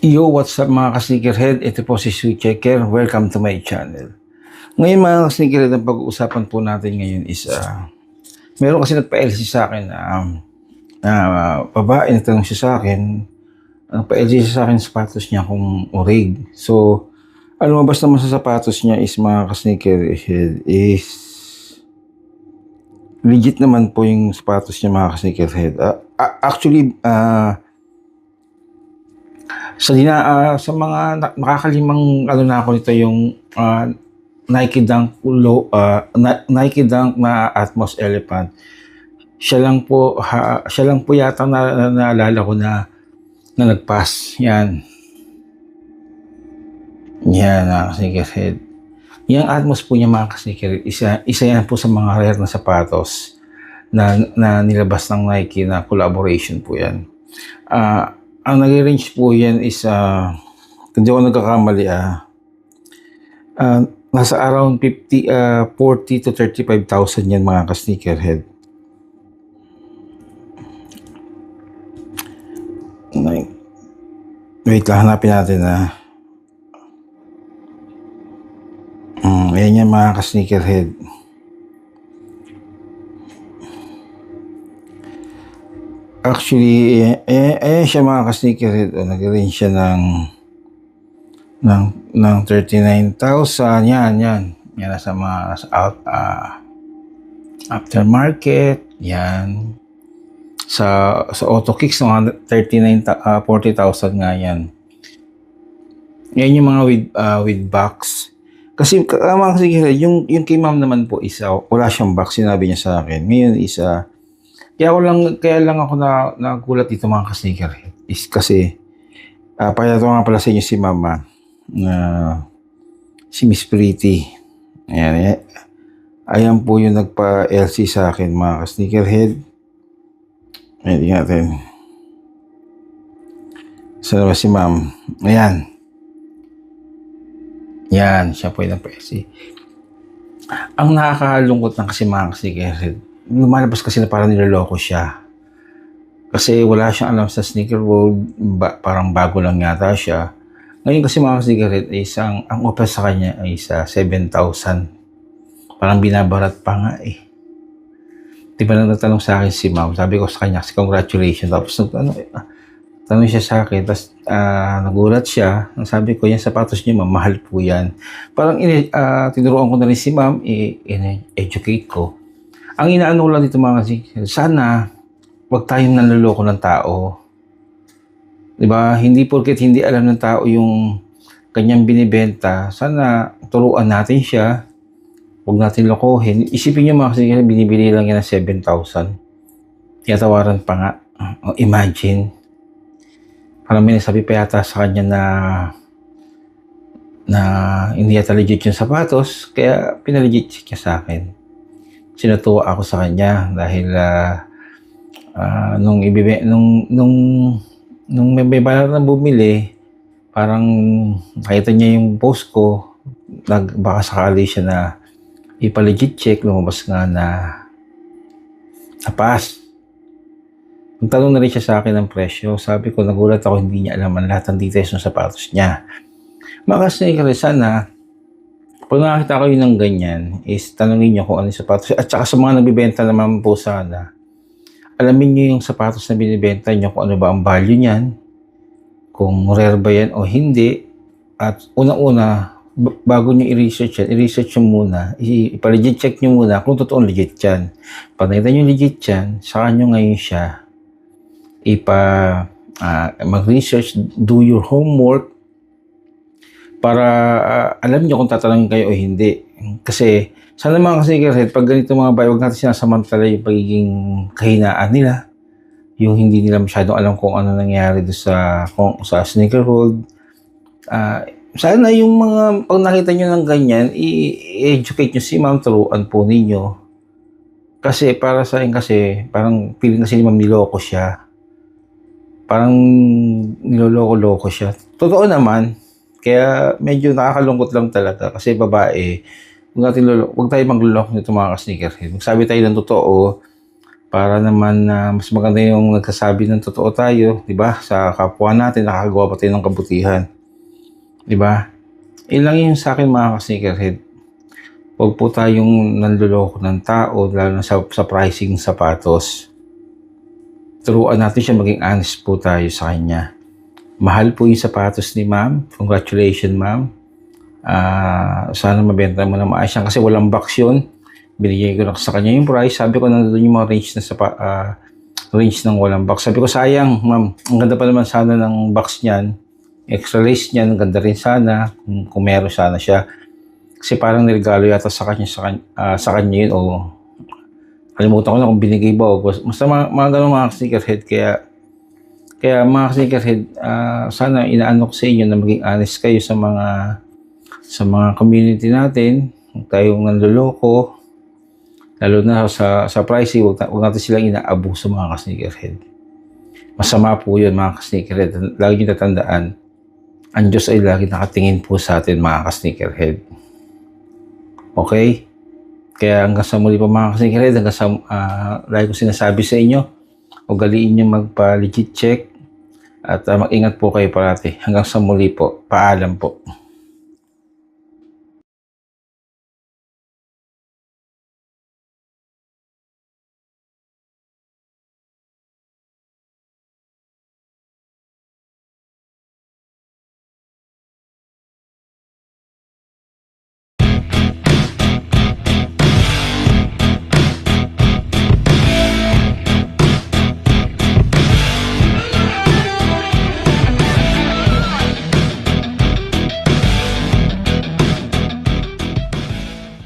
Yo, what's up mga ka-sneakerhead? Ito po si Sweet Checker. Welcome to my channel. Ngayon mga ka-sneakerhead, ang pag-uusapan po natin ngayon is meron kasi nagpa-LC sa akin na babae, nagtanong siya sa akin, ang pa-LC siya sa akin sapatos niya kung orig. So, ang lumabas naman sa sapatos niya is mga ka-sneakerhead is legit naman po yung sapatos niya mga ka-sneakerhead. Actually, sa mga nakakalimang na ako nito yung Nike Dunk Nike Dunk na Atmos Elephant. Siya lang po yata na naalala ko na nag-pass. Yan. Yan sneakerhead. Yung Atmos po niya mga ka-sneakerhead, isa yan po sa mga rare na sapatos na nilabas ng Nike na collaboration po yan. Ang nag-range po yan is, kung di ako nagkakamali, nasa around 40 to 35,000 yan mga ka-sneakerhead. Wait lang, hanapin natin ayan yan mga ka-sneakerhead. Actually, ayan siya mga ka-sneakerhead. Nag-range siya ng 39,000. Yan. Yan nasa mga aftermarket. Yan. Sa AutoKicks, mga 40,000 nga yan. Yan yung mga with box. Kasi mga ka-sneakerhead, yung kay ma'am naman po isa, wala siyang box, sinabi niya sa akin. Ngayon isa, kaya lang ako nagulat dito mga ka-sneakerhead is kasi pakita nga pala sa inyo si mama na si Miss Pretty. Ayan po yung nagpa-LC sa akin mga ka-sneakerhead. Ayan natin. Saan ba si ma'am? Ayan. Yan, siya po yung nagpa-LC. Ang nakakalungkot lang kasi mga ka-sneakerhead, lumalabas kasi na parang niloloko siya. Kasi wala siyang alam sa sneaker world, parang bago lang yata siya. Ngayon kasi mga sneakerhead, ang offer sa kanya ay sa 7,000. Parang binabarat pa nga eh. Diba nang nagtanong sa akin si ma'am, sabi ko sa kanya, congratulations. Tapos tanong siya sa akin, tapos nagulat siya. Sabi ko, yan sapatos niyo ma'am, mahal po yan. Parang tinuruan ko na rin si ma'am, educate ko. Ang inaano lang dito mga kasi, sana wag tayong nanloloko ng tao. Diba? Hindi porket hindi alam ng tao yung kanyang binibenta, sana turuan natin siya. Huwag natin lokohin. Isipin niyo mga kasi, binibili lang yan ng 7,000. Tiyatawaran pa nga. Imagine. Parang may nasabi pa yata sa kanya na hindi yata legit yung sapatos, kaya pinalegit niya sa akin. Sinutuwa ako sa kanya dahil nung may balar na bumili, parang nakita niya yung post ko, baka sakali siya na ipa-legit check, lumabas nga na pass. Nagtanong na rin siya sa akin ng presyo. Sabi ko, nagulat ako, hindi niya alam ang lahat ng details ng sapatos niya. Makasneaker, sana pag nakakita ko yun ng ganyan, is tanongin nyo kung ano yung sapatos. At saka sa mga nagbibenta naman po sana, alamin nyo yung sapatos na binibenta nyo, kung ano ba ang value niyan, kung rare ba yan o hindi. At unang-una, bago nyo i-research nyo muna, ipa-legit check nyo muna kung totoong legit yan. Pag nakita nyo legit yan, saka nyo ngayon siya mag-research, do your homework, para alam nyo kung tatanungin kayo o hindi. Kasi sana mga ka-sneakerhead, pag ganito mga bayo, huwag natin sinasamantala yung pagiging kahinaan nila. Yung hindi nila masyadong alam kung ano nangyari doon sa sneaker world. Sana yung mga, pag nakita nyo ng ganyan, i-educate nyo si ma'am, turuan po ninyo. Kasi para sa akin kasi, parang feeling kasi ni ma'am niloko siya. Parang niloloko-loko siya. Totoo naman. Kaya medyo nakakalungkot lang talaga kasi babae, huwag tayo maglulok nito mga ka-sneakerhead. Magsabi tayo ng totoo para naman na mas maganda yung nagsasabi ng totoo tayo, di ba? Sa kapwa natin, nakakagawa pa tayo ng kabutihan. Di ba? Ilang yun sa akin mga ka-sneakerhead. Huwag po tayong nanloloko ng tao, lalo na sa pricing sapatos. Turuan natin siya, maging honest po tayo sa kanya. Mahal po yung sapatos ni ma'am. Congratulations, ma'am. Sana mabenta mo na maayos yan kasi walang box yun. Binigay ko na sa kanya yung price. Sabi ko, nandun yung mga range na range ng walang box. Sabi ko, sayang, ma'am. Ang ganda pa naman sana ng box niyan. Extra lace niyan, ang ganda rin sana. Kung meron sana siya. Kasi parang niregalo yata sa kanya yun. O kalimutan ko na kung binigay ba. Basta mga ganun mga sneakerhead. Kaya mga sneakerhead, sana inaano ko sa inyo na maging honest kayo sa mga community natin. Huwag tayong nanloloko. Lalo na sa pricing, huwag natin silang inaabuso mga ka-sneakerhead. Masama po yun mga ka-sneakerhead. Lagi nyo tatandaan, ang Diyos ay lagi nakatingin po sa atin mga ka-sneakerhead. Okay? Kaya hanggang sa muli po mga ka-sneakerhead, hanggang sa lagi ko sinasabi sa inyo, ugaliin nyo magpa-legit check at mag-ingat po kayo parati. Hanggang sa muli po. Paalam po.